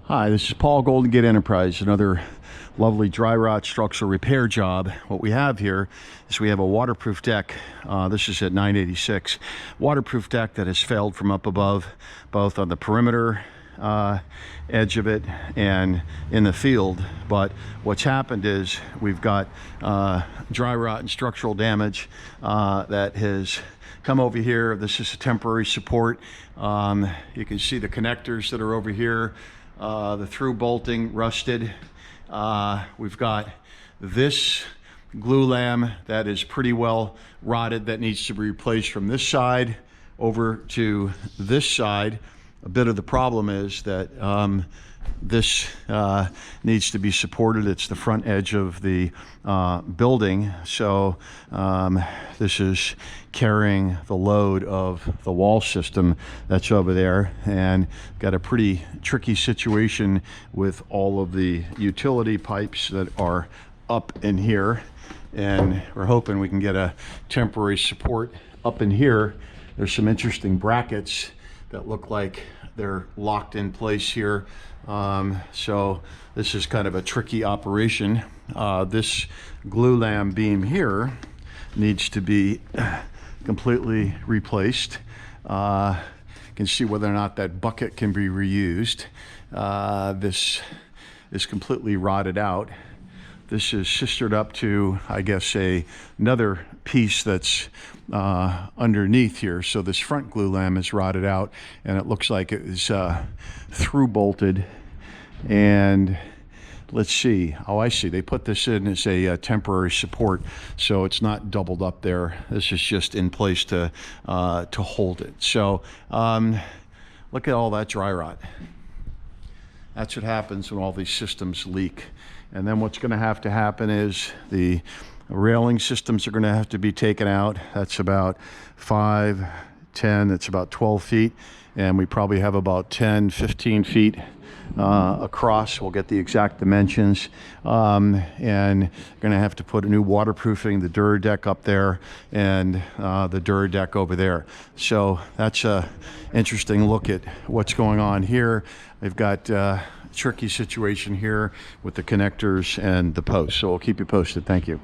Hi, this is Paul, Golden Gate Enterprise, another lovely dry rot structural repair job. What we have here is we have a waterproof deck. This is at 986. Waterproof deck that has failed from up above, both on the perimeter edge of it and in the field. But what's happened is we've got dry rot and structural damage that has come over here. This is a temporary support. You can see the connectors that are over here. The through bolting rusted. We've got this glue lamb that is pretty well rotted that needs to be replaced from this side over to this side. A bit of the problem is that this needs to be supported. It's the front edge of the building, so this is carrying the load of the wall system that's over there, and got a pretty tricky situation with all of the utility pipes that are up in here, and we're hoping we can get a temporary support up in here. There's some interesting brackets that look like they're locked in place here. So this is kind of a tricky operation. This glue lamb beam here needs to be completely replaced. You can see whether or not that bucket can be reused. This is completely rotted out. This is sistered up to, I guess, another piece that's underneath here. So this front glue lamb is rotted out, and it looks like it is through bolted. And let's see. Oh, I see. They put this in as a temporary support, so it's not doubled up there. This is just in place to hold it. So look at all that dry rot. That's what happens when all these systems leak. And then what's going to happen is the railing systems are going to have to be taken out. That's about 5, 10, it's about 12 feet. And we probably have about 10, 15 feet across. We'll get the exact dimensions. And going to have to put a new waterproofing, the Dura deck up there, and the Dura deck over there. So that's a interesting look at what's going on here. They've got tricky situation here with the connectors and the posts. So we'll keep you posted. Thank you.